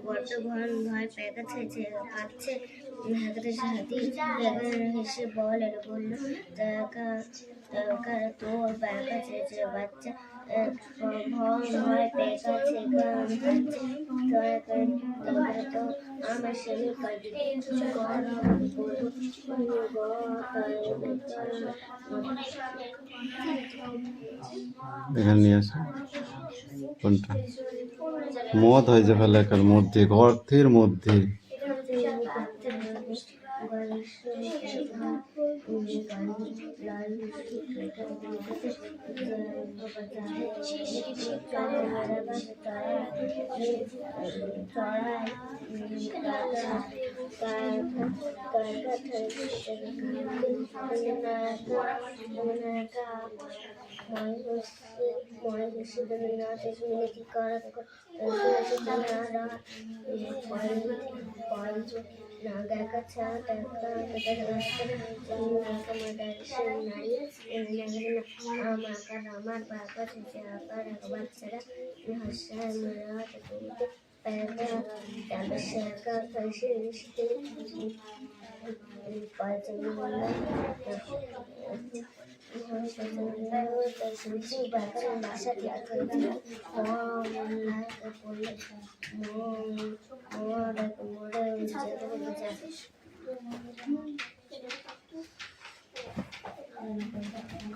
বড্ড ভয় পেয়ে গেছে যে কাঁদছে। হাতির হেসে বলল, তোর কাছে যে বাচ্চা ভয় পেয়ে গেছে, তো আমার শরীর এখানে নিয়ে আসো। কোনটা মদ হয়েছে ফেলাকার মধ্যে, গর্তের মধ্যে।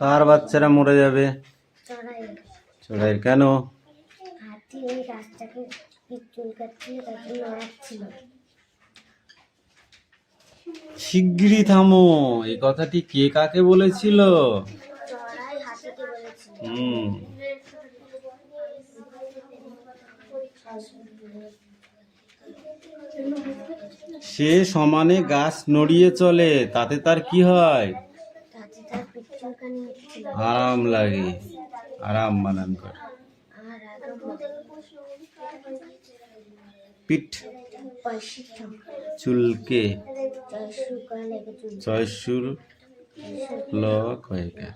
কার বাচ্চারা মরে যাবে? চড়াইয়ের। কেন? হাতি ওই রাস্তাকে চুল কাটছিল, তাকে মারাচ্ছিল। শিগগিরই থামো, এই কথাটি কে কাকে বলেছিল? চড়াই হাতিকে বলেছিল। সে সমানে গাছ নড়িয়ে চলে, তাতে তার কি হয়? তাতে তার পিঠ চুলকানি হচ্ছিল। আরাম লাগে, আরাম বানান কর। পিঠ চুলকে চয়শুল লয়েকা।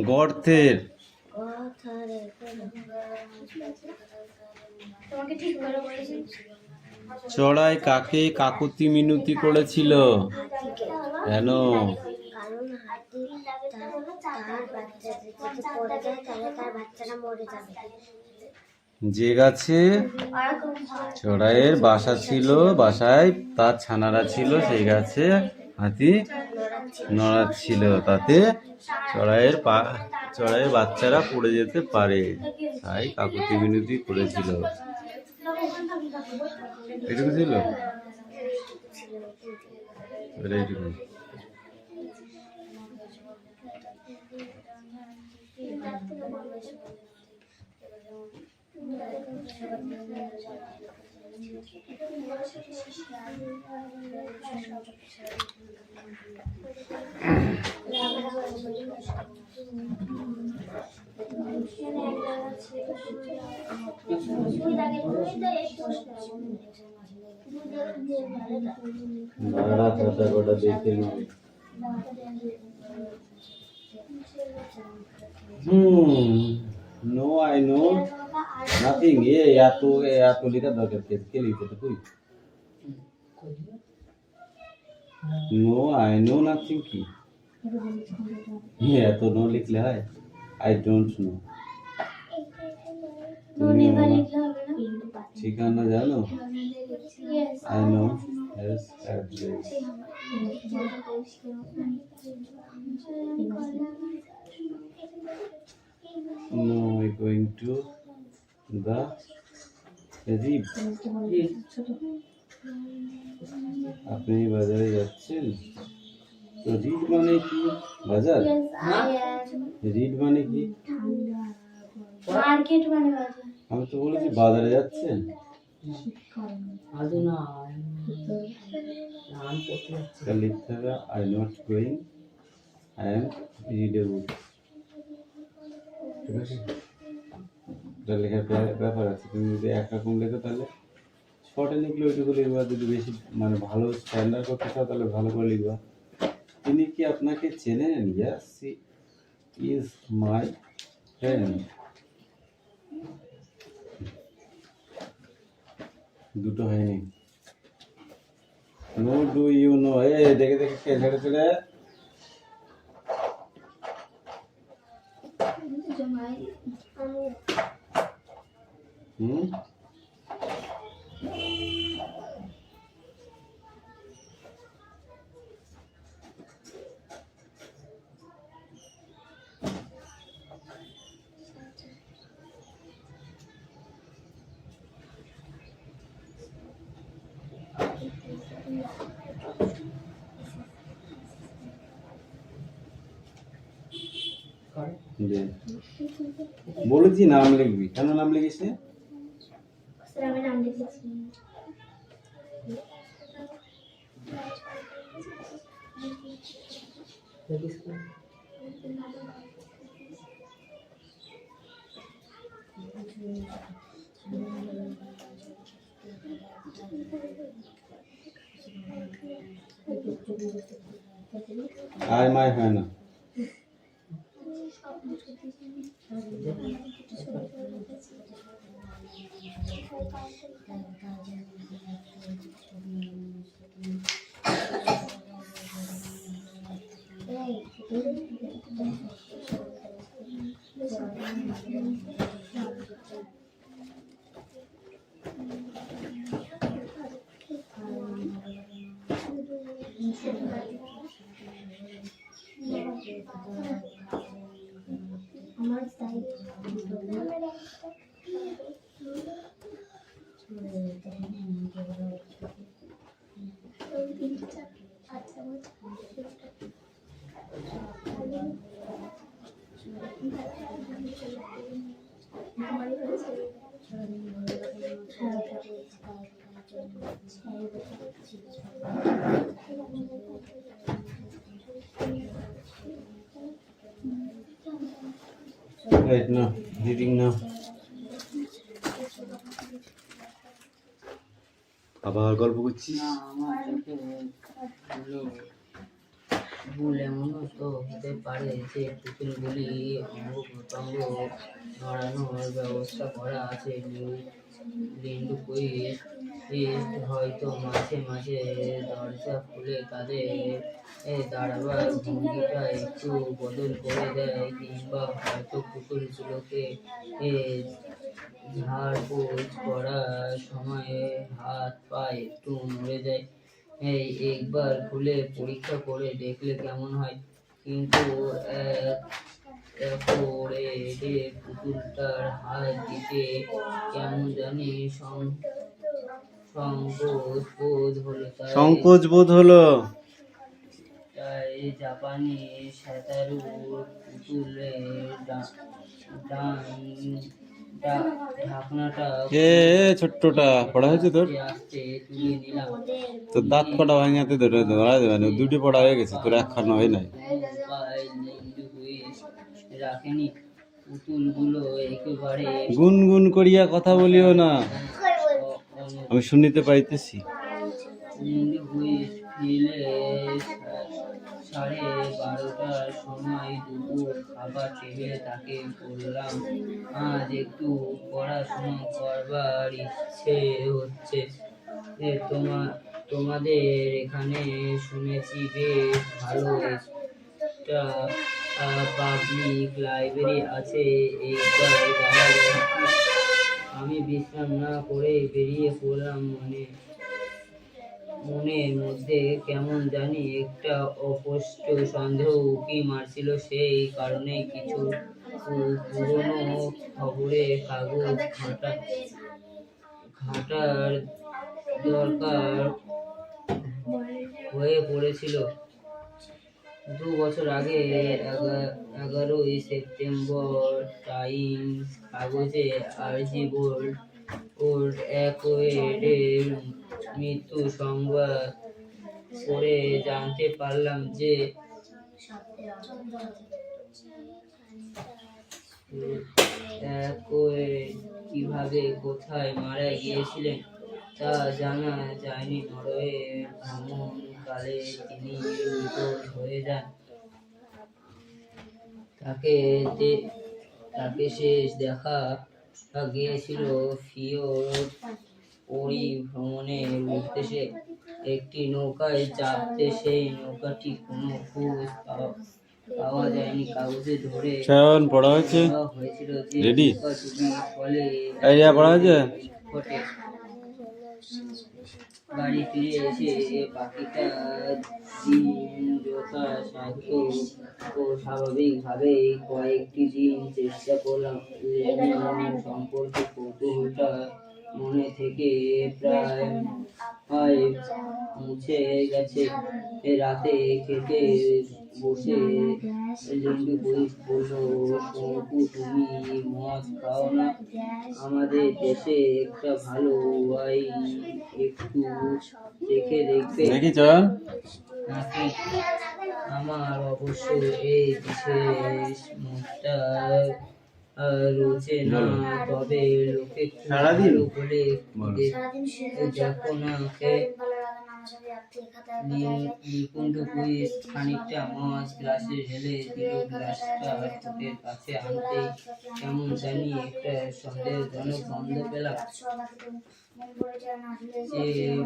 গর্তের চড়াই কাকে কাকুতি মিনতি করেছিল? কেন? যে গাছে চড়াইয়ের বাসা ছিল, বাসায় তার ছানারা ছিল, সেই গাছে হাতি নড়াচ্ছিল, তাতে চড়াইয়ের বাচ্চারা পড়ে যেতে পারে, তাই কাকুতি মিনতি করেছিল। এটুকু ছিল? এইটুকু। No, I know nothing. या तो लिखा दरकार के लिखे तो कोई No, I know nothing की या तो no लिख ले है I don't know। ठिकाना जानो? I know yes address। No, we're going to the Reeb। আপনি বাজারে যাচ্ছেন? তো রিড মানে কি? বাজার? রিড মানে কি? মার্কেট মানে বাজার। আমি তো বলেছি বাজারে যাচ্ছেন। লিখতে হবে I not going, I am readable. ঠিক আছে, এটা লেখার ব্যাপার আছে। তুমি যদি একরকম লেখো তাহলে শর্টে লিখলে ওইটুকু লিখবা, যদি বেশি মানে ভালো স্ট্যান্ডার্ড করতে চাও তাহলে ভালো করে লিখবা। তিনি কি আপনাকে চেনেন? Yes he is my friend. দুটো হয়নি। নো ডু ইউ নো, এ দেখে দেখে কে ছেড়ে ছেড়ে। হুম, দে। বলেছি নাম লিখবি, কেন নাম লিখিস নি? স্যার আমি নাম লিখেছি। আয় মায় হয় না। আমার সাইড রাইট না, রিডিং না। আবার গল্প করছিস? না আমার চোখে ভুল এমনও তো হতে পারে যে পুতুলগুলি অঙ্গ প্রত্যঙ্গ নড়ানোর ব্যবস্থা করা আছে। লিন্ডকুইস্ট হয়তো মাঝে মাঝে দরজা খুলে তাদের দাঁড়াবার ভঙ্গিটা একটু বদল করে দেয়, কিংবা হয়তো পুতুলগুলোকে ঝাড়পোছ করার সময় হাত পা একটু নড়ে যায়। একবার খুলে পরীক্ষা করে দেখলে কেমন হয়। কিন্তু করে পুতুলটার হাত দিতে কেমন জানি সংকোচ বোধ হলো। সংকোচ বোধ হলো। তাই জাপানি সেতারু পুতুলের ঢাকনাটা ছোট্টটা পড়া হয়েছে তোর? আস্তে তুলে নিলাম। তোর দাঁত কটা ভাঙাতে ধরে ধরা দেবে না, দুটি পড়া হয়ে গেছে, তোর একখানা হয় নাই। রাখেনি পুতুলগুলো একেবারে গুনগুন করিয়া কথা বলিও না, আমি শুনিতে পাইতেছি। সাড়ে 12টার সময় দুপুর খাবার টেবিলে তাকে বললাম, আজ একটু পড়াশোনা করবার ইচ্ছে হচ্ছে। তোমাদের এখানে শুনেছি বেশ ভালো একটা পাবলিক লাইব্রেরি আছে, এইবার যাওয়া যায়। আমি বিশ্রাম না করে বেরিয়ে পড়লাম। মনের মধ্যে কেমন জানি একটা অস্পষ্ট সন্দেহ উঁকি মারছিল। সেই কারণে কিছু পুরনো খবরের কাগজ ঘাঁটার দরকার হয়ে পড়েছিল। 2 বছর আগে 11ই সেপ্টেম্বর টাইমস কাগজে আরজি বোল্ট অ্যাকোয়েডের মৃত্যু সংবাদ পড়ে জানতে পারলাম যে অ্যাকোয়েড কিভাবে কোথায় মারা গিয়েছিলেন তা জানা যায়নি। নরওয়ে ভ্রমণকালে তিনি নিখোঁজ হয়ে যান। তাকে শেষ দেখা গিয়েছিল ফিওর্ড পরিভ্রমণের উদ্দেশ্যে একটি নৌকায় চাপতে। সেই নৌকাটি কোনো খোঁজ পাওয়া যায়নি। কাগজে ধরে শয়ন পড়া হয়েছে? দেওয়া হয়েছিল যে রেডি? নৌকাডুবির ফলে আইডিয়া পড়া হয়েছে? ঘটে। বাড়ি ফিরে এসে পাখিটা দিন যথা সাধ্য ও স্বাভাবিকভাবে কয়েকটি দিন চেষ্টা করলাম। লেনদেন সম্পর্কে কৌতূহলটা মনে থেকে প্রায় মুছে গেছে। রাতে খেতে বসে লিন্ডু বলল, শঙ্কু, তুমি মদ খাও না? আমাদের দেশে একটা ভালো ওয়াইন একটু দেখে দেখবে দেখি চল। নাকি? আমার অবশ্য এই বিশেষ মদটা রোজে না, তবে লোকে খুব সারাদিন? ভালো বলে দেখো না খেয়ে। নিকুঞ্জ কুইজ খানিকটা মদ গ্লাসে ঢেলে দিল। গ্লাসটা ঠোঁটের কাছে আনতেই কেমন জানি একটা সন্দেহজনক গন্ধ পেলাম।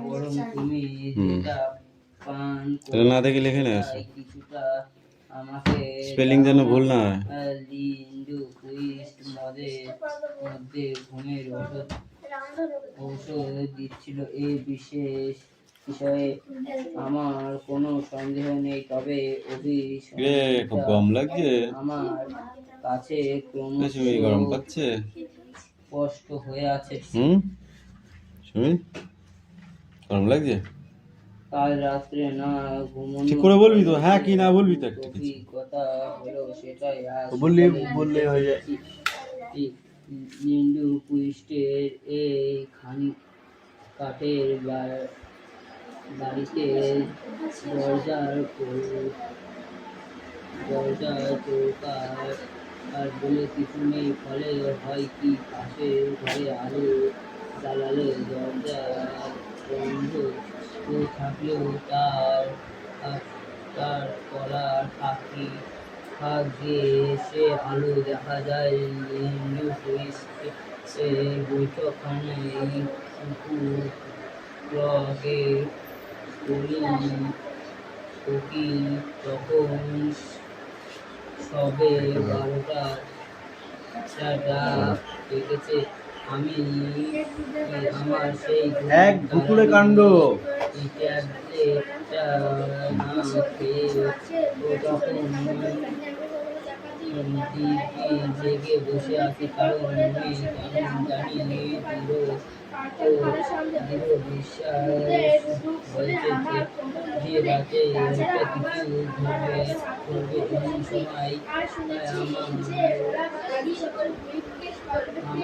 বরং তুমি যেটা পান এটা না দেখে লিখে নে আছে। কিছুটা আমাকে স্পেলিং যেন ভুল না হয়। লিন্ডু কুইজ মদের মধ্যে ঘুমের ঔষধ দিচ্ছিল। এই বিশেষ বিষয়ে আমার কোনো সন্দেহ নেই, তবে রে খুব গরম লাগছে। আমার কাছে সুমি গরম পাচ্ছে? স্পষ্ট হয়ে আছে। সুমি গরম লাগছে? কাল রাত্রে না ঘুমানো ঠিক করে বলবি তো, হ্যাঁ কি না বলবি তো একটা কিছু। অভিজ্ঞতা হলো সেটাই আজ বললে হয়ে যায়। লিন্ডু কুইস্টের এই খানি কাঠের বাড়িতে দরজার চৌকার আর বলে কিছু নেই। ফলে হয় কি, পাশের ঘরে আলো জ্বালালে দরজা বন্ধ থাকলেও তার তলার ফাঁক দিয়ে সে আলো দেখা যায়। লিন্ডু কুইস্টে বৈঠকখানায় ক্লকের উকিল তখন সবে 12টা ডাক ডেকেছে। আমি আমার সেই এক ভুতুড়ে কাণ্ড। ট্যাবলেটটা না খেয়ে তখন জেগে বসে আছি, কারণ আমি জানি দৃঢ় বিশ্বাস হয়েছে যে রাতে একটা কিছু ঘটবে। এমন সময়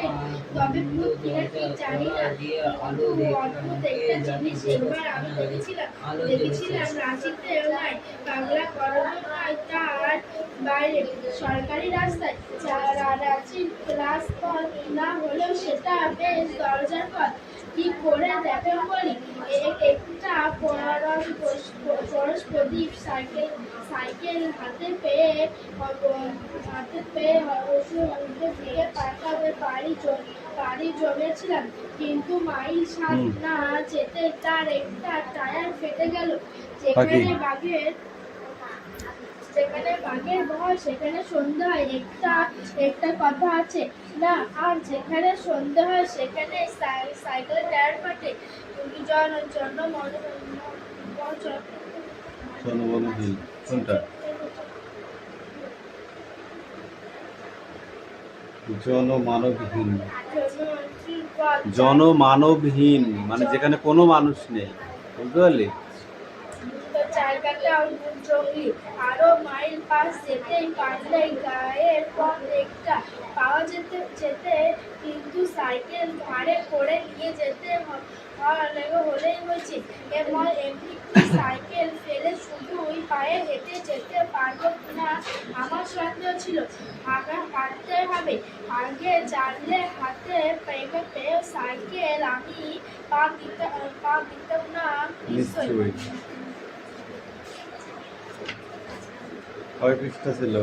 আমার দরজা খোলা দিয়ে আলো দেখলাম। কে জানি আলো জ্বলেছে। সরকারি রাস্তায় রাঁচির রাজপথ না হলেও সেটা বেশ দরজার পথ। কি করে দেখেন বলি, একটা পরশ প্রদীপ সাইকেল হাতে পেয়ে থেকে পাঠাবে বাড়ি জমেছিলাম, কিন্তু মাইল 7 না যেতে তার একটা টায়ার ফেটে গেল। যেখানে বাঘের ভয় সেখানে সন্ধ্যা হয়, একটা কথা আছে না? আর যেখানে সন্ধ্যা হয় সেখানে সাইকেলের টায়ার ফাটে। কোনটা? জনমানবহীন মানে যেখানে কোনো মানুষ নেই, বুঝতে পারলি? জায়গাটা জঙ্গলি। আরো মাইল পাশ যেতেই পারলে গায়ের পথ একটা পাওয়া যেতে, কিন্তু সাইকেল ঘাড়ে করে নিয়ে যেতে হলেই হয়েছে। এমনি সাইকেল ফেলে শুধুই পায়ে হেঁটে যেতে পারবো না আমার সন্দেহ ছিল। হাঁটতে হবে। আগে জানলে হাতে পেয়ে সাইকেল আমি পা দিতাম না নিশ্চয়ই। কয় পৃষ্ঠা ছিল?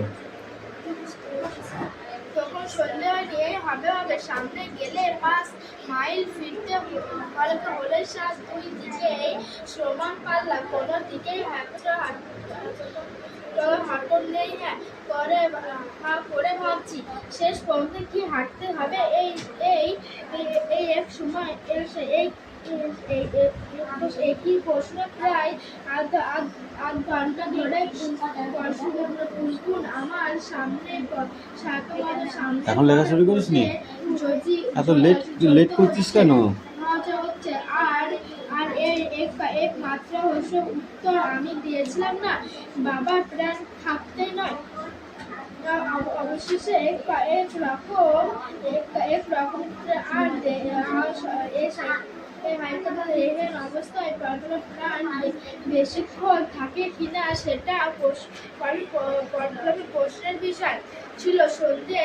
তখন সন্ধ্যা নিয়ে হবে হবে, সামনে গেলে 5 মাইল ফিরতে হলে সাত, দুই দিকে সমান পাল্লা, কোনো দিকেই হাঁটন নেই। হ্যাঁ করে ভাবছি শেষ পর্যন্ত কি হাঁটতে হবে। এই এই এই এক সময় এই একই প্রশ্ন প্রায় আধ ঘন্টা ধরে আমার সামনে এখন লেখা শুরু করিসনি? এত লেট করছিস কেন? হচ্ছে আর আর এক মাত্র উত্তর আমি দিয়েছিলাম না, বাবার প্রাণ থাকতেই নয়। অবশেষে এক রকম আর এই অবস্থায় প্রাণ বেশিক্ষণ থাকে কিনা সেটা প্রশ্নের বিষয় ছিল। সন্ধে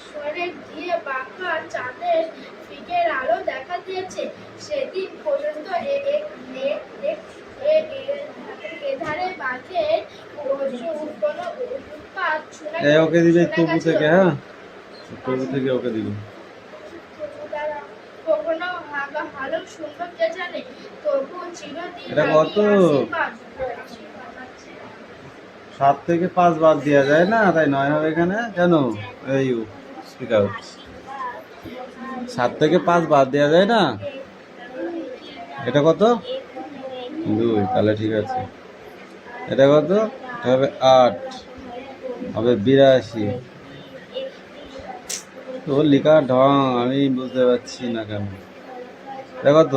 সরে গিয়ে বাঁকা চাঁদের ফিকের আলো দেখা দিয়েছে। সেদিন পর্যন্ত এধারে বাঘের কোনো উৎপাত শোনা ওকে দিবে তবু থেকে, হ্যাঁ তবু থেকে ওকে দিবে। কখনো ভালো সুন্দর কে জানে, তবু চিরদিন এটা কত? আশীর্বাদ। 7 থেকে 5 বাদ দেওয়া যায় না, তাই 9 হবে এখানে কেন? এই স্পিক আউট। 7 থেকে 5 বাদ দেওয়া যায় না। এটা কত? 2, তাহলে ঠিক আছে। এটা কত? এটা হবে 8, হবে 82। তো লেখার ঢং আমি বুঝতে পারছি না কেন। এটা কত?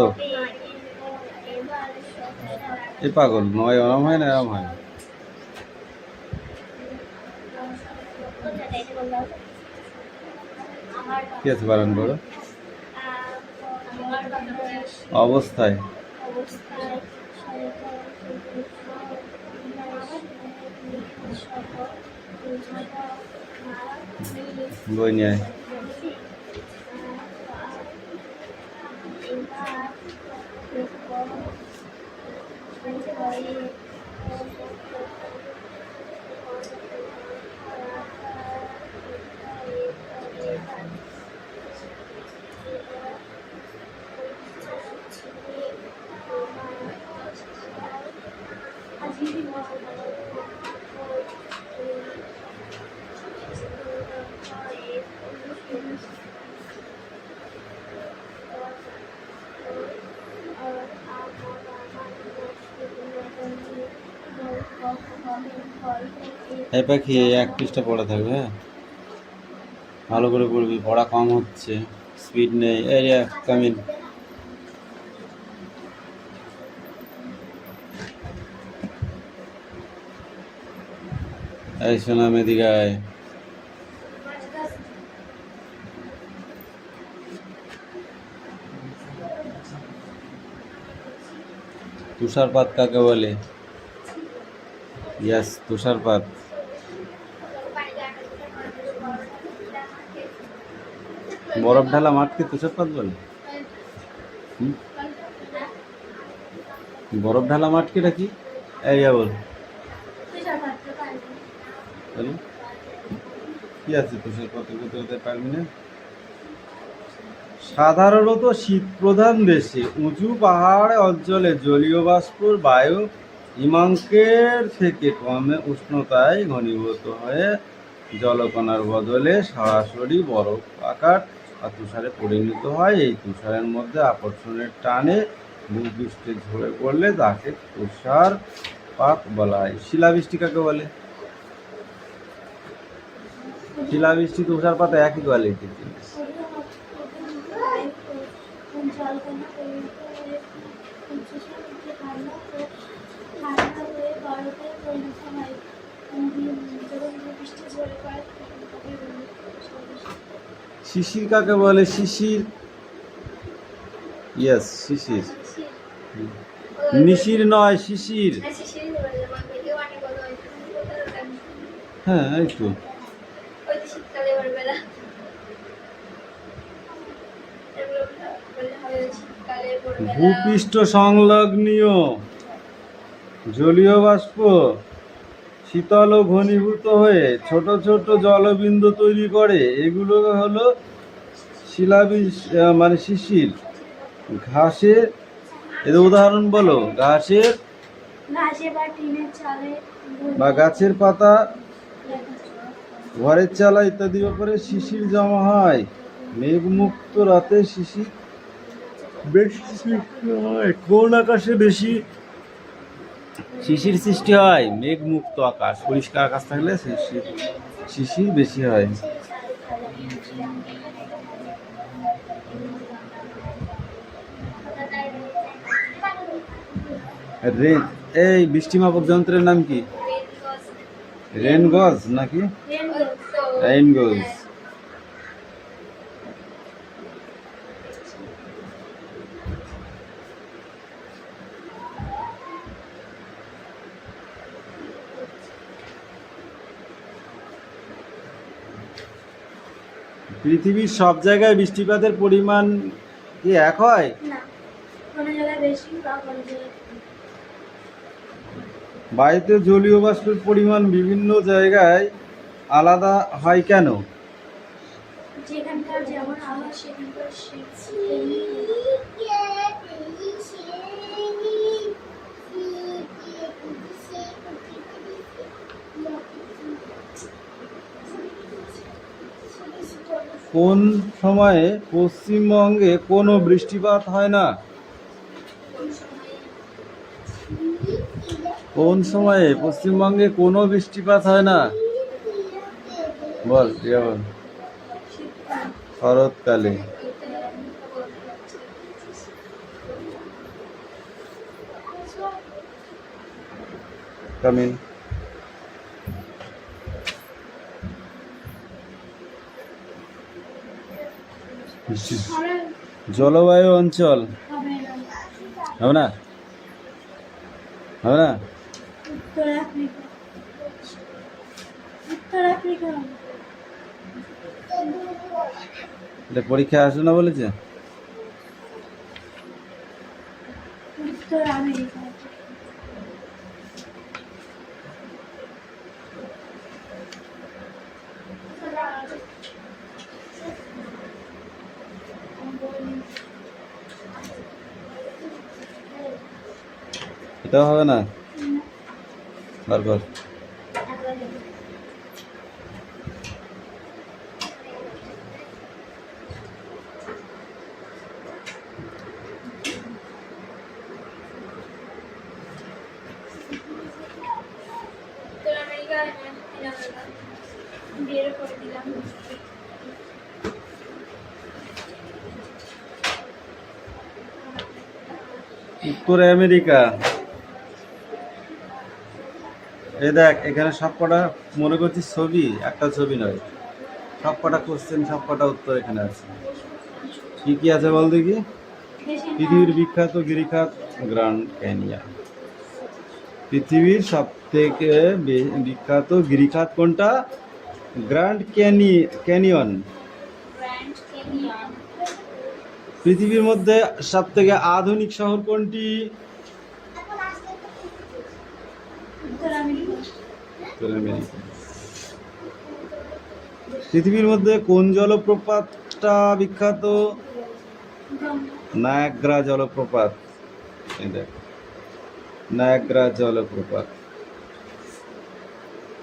এই পাগল 9 ওরম হয় না এরম হয়। কি আছে বারান বড় অবস্থায়? বই নিয়ে আয়। এই পাখি 1 পৃষ্ঠা পড়া থাকবে, হ্যাঁ ভালো করে পড়বি, পড়া কম হচ্ছে, স্পিড নেই। এই কামিন এই সোনা মেদিগায়। তুষারপাত কাকে বলে? यस তুষারপাত। বরফ ঢালা মাঠকে তুষারপাত বলে? বরফ ঢালা মাঠকে কি? এই বল কি আছে তুষারপাতের ভিতরে? পারবি না। সাধারণত শীত প্রধান দেশে উঁচু পাহাড় অঞ্চলে জলীয় বাষ্পর বায়ু হিমাঙ্কের থেকে কমে উষ্ণতায় ঘনীভূত হয়ে জলকণার বদলে সরাসরি বরফ আকার বা তুষারে পরিণত হয়। এই তুষারের মধ্যে আকর্ষণের টানে ভূপৃষ্ঠে ঝরে পড়লে তাকে তুষারপাত বলা হয়। শিলাবৃষ্টি কাকে বলে? শিলাবৃষ্টি তুষারপাত একই কোয়ালিটির জিনিস। শিশির কাকে বলে? শিশির, ইয়েস শিশির। নিশির নয়, শিশির। হ্যাঁ এই তো। ভূপৃষ্ঠ সংলগ্নীয় জলীয় বাষ্প শীতল ও ঘনীভূত হয়ে ছোট ছোট জলবিন্দু তৈরি করে, এগুলো হলো মানে শিশির। ঘাসের, এর উদাহরণ বলো। ঘাসের ঘাসে বা টিনের চালে বা গাছের পাতা, ঘরের চালা ইত্যাদির উপরে শিশির জমা হয়। মেঘমুক্ত রাতে শিশির বেশি সৃষ্টি হয়। কোন আকাশে বেশি শিশির সৃষ্টি হয়? মেঘমুক্ত আকাশ, পরিষ্কার আকাশ থাকলে শিশির বেশি হয়। এই বৃষ্টিমাপক যন্ত্রের নাম কি? রেন গজ নাকি রেইন গজ? পৃথিবীর সব জায়গায় বৃষ্টিপাতের পরিমাণ কি এক হয়? না, কোনো জায়গায় বেশি বা কোনো জায়গায় কম। বায়ুতে জলীয় বাষ্পের পরিমাণ বিভিন্ন জায়গায় আলাদা হয় কেন? যেখানকার যেমন আলো সেখানকার কোন সময়ে পশ্চিমবঙ্গে কোনো বৃষ্টিপাত হয় না? কোন সময়ে পশ্চিমবঙ্গে কোনো বৃষ্টিপাত হয় না? বল, বল। শরৎকালে। কামিন। জলবায়ু অঞ্চল হবে না? হবে না? উত্তর আফ্রিকা। উত্তর আফ্রিকা এটা পরীক্ষা আসে না বলেছে? উত্তর আমেরিকা। এটাও হবে না? বারবার উত্তর আমেরিকা বের করে দিলাম। উত্তর আমেরিকা। এই দেখ, এখানে সবকটা মনে করছি ছবি, একটা ছবি নয়, সবকটা কোশ্চেন, সবকটা উত্তর এখানে আছে। কি কি আছে বল দেখি? পৃথিবীর বিখ্যাত গিরিখাত গ্র্যান্ড ক্যানিয়ন। পৃথিবীর সব থেকে বিখ্যাত গিরিখাত কোনটা? Grand canyon. পৃথিবীর মধ্যে সব থেকে আধুনিক শহর কোনটি? উত্তর আমেরিকা। উত্তর আমেরিকা। পৃথিবীর মধ্যে কোন জলপ্রপাতটা বিখ্যাত? নায়াগ্রা জলপ্রপাত। এই দেখ, নায়াগ্রা জলপ্রপাত।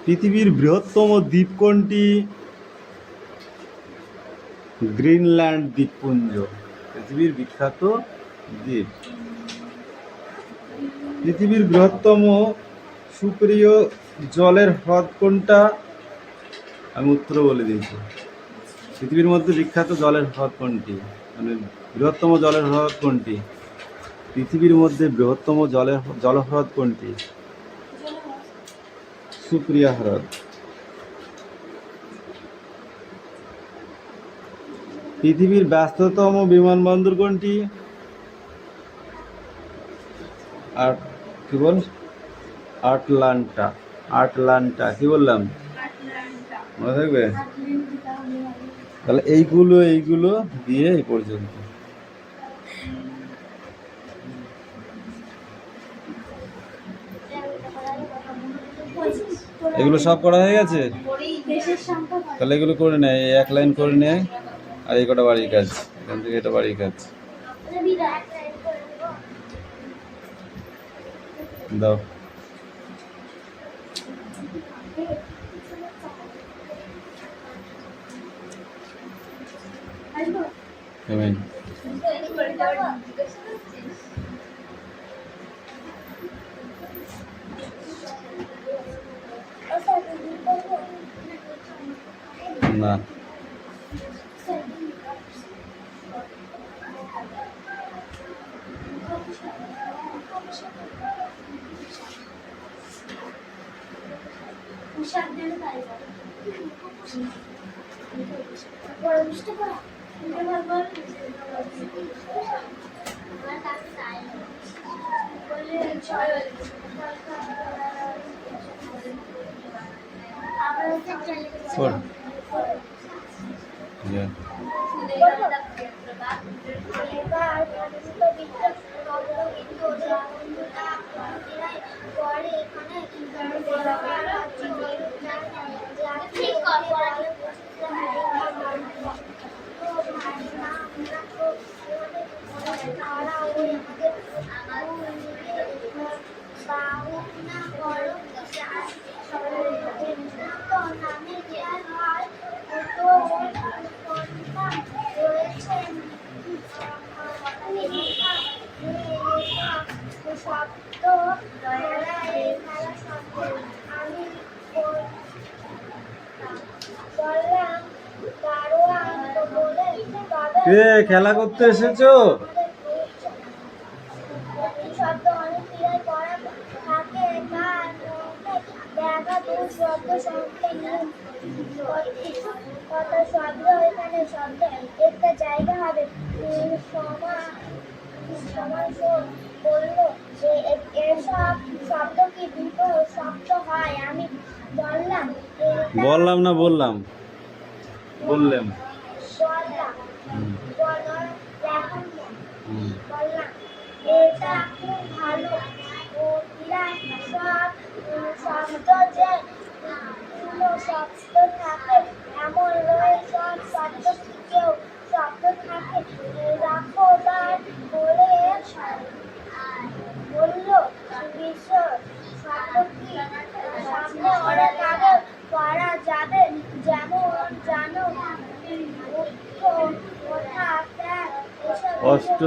পৃথিবীর বৃহত্তম দ্বীপ কোনটি? গ্রিনল্যান্ড দ্বীপপুঞ্জ পৃথিবীর বিখ্যাত দ্বীপ। পৃথিবীর বৃহত্তম সুক্রিয় জলের হ্রদ কোনটা? আমি উত্তর বলে দিয়েছি। পৃথিবীর মধ্যে বিখ্যাত জলের হ্রদ কোনটি, মানে বৃহত্তম জলের হ্রদ কোনটি? পৃথিবীর মধ্যে বৃহত্তম জলহ্রদ কোনটি? সুক্রিয়া হ্রদ। পৃথিবীর ব্যস্ততম বিমানবন্দর কোনটি? আর কি বল? আটলান্টা। আটলান্টা। কি বললাম? মনে থাকবে? তাহলে এইগুলো দিয়ে এই পর্যন্ত। এগুলো সব করা হয়ে গেছে? দেশের সংখ্যা তাহলে এগুলো করে নেয়, এই এক লাইন করে নেয়। আর এই কটা বাড়ির কাজ, এখান থেকে এটা বাড়ির কাজ দাও। পেমেন্ট না, কর। Yeah. কে খেলা করতে এসেছো? একটা জায়গা হবে বললো যে এসব শব্দ কি দুটো শব্দ হয়? আমি বললাম বললাম না বললাম বললাম বললাম এটা খুব ভালো। ওরা সব শব্দ যে কোনো শব্দ থাকে এমন নয়, সব শব্দ থেকেও শব্দ থাকে। রাখো তার বলে বললো বিশ্ব শব্দ কি সামনে অনেক আগে করা যাবে, যেমন জানো মুখ্য কথা ত্যাগ এসব কষ্ট।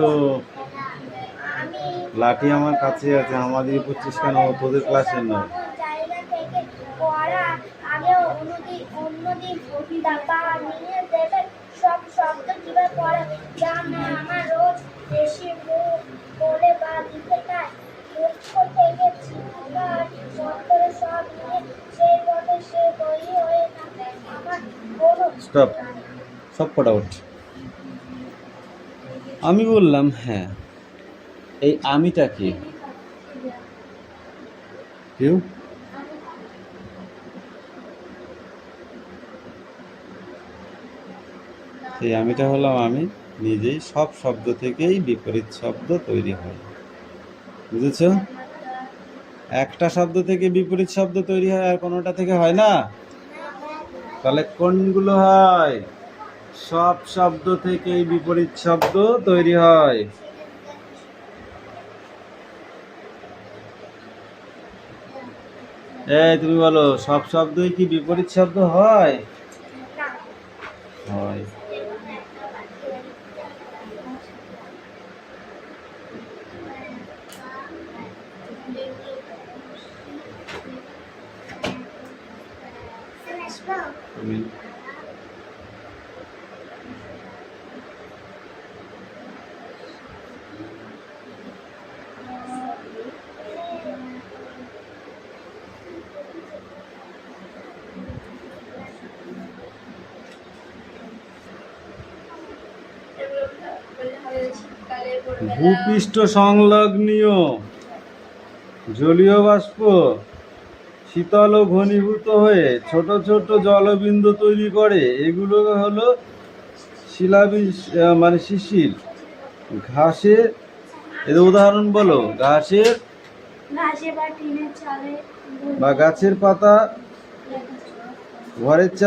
আমি লাঠি আমার কাছে আছে, আমাদের পড়ছিস কেন? তোদের ক্লাসের নয়। জায়গা থেকে পড়া আগে অন্যদিন দাবা নিয়ে দেবে। সব শব্দ কিভাবে পড়া যান না আমার রোজ বেশি মুখ বলে বা লিখে তাই মুখ্য থেকে চিৎকার অন্তরে সব নিয়ে সেই পথে সে বই হয়ে থাকে আমার কোনো স্টপ, সব কটা উঠ। আমি বললাম হ্যাঁ, এই আমিটা কি? কেউ সেই আমিটা হলাম আমি নিজেই। সব শব্দ থেকেই বিপরীত শব্দ তৈরি হয়, বুঝেছ? একটা শব্দ থেকে বিপরীত শব্দ তৈরি হয়, আর কোনোটা থেকে হয় না। তাহলে কোনগুলো হয়? সব শব্দ থেকেই বিপরীত শব্দ তৈরি হয়। এই তুমি বলো, সব শব্দই কি বিপরীত শব্দ হয়? হয়। তুমি ভূপৃষ্ঠ সংলগ্নীয় জলীয় বাষ্প শীতল ও ঘনীভূত হয়ে ছোট ছোট জলবিন্দু তৈরি করে। এগুলো হলো মানে শিশির। ঘাসের এর উদাহরণ বলো। ঘাসের ঘাসে বা টিনের চালে বা গাছের পাতা ঘরের চা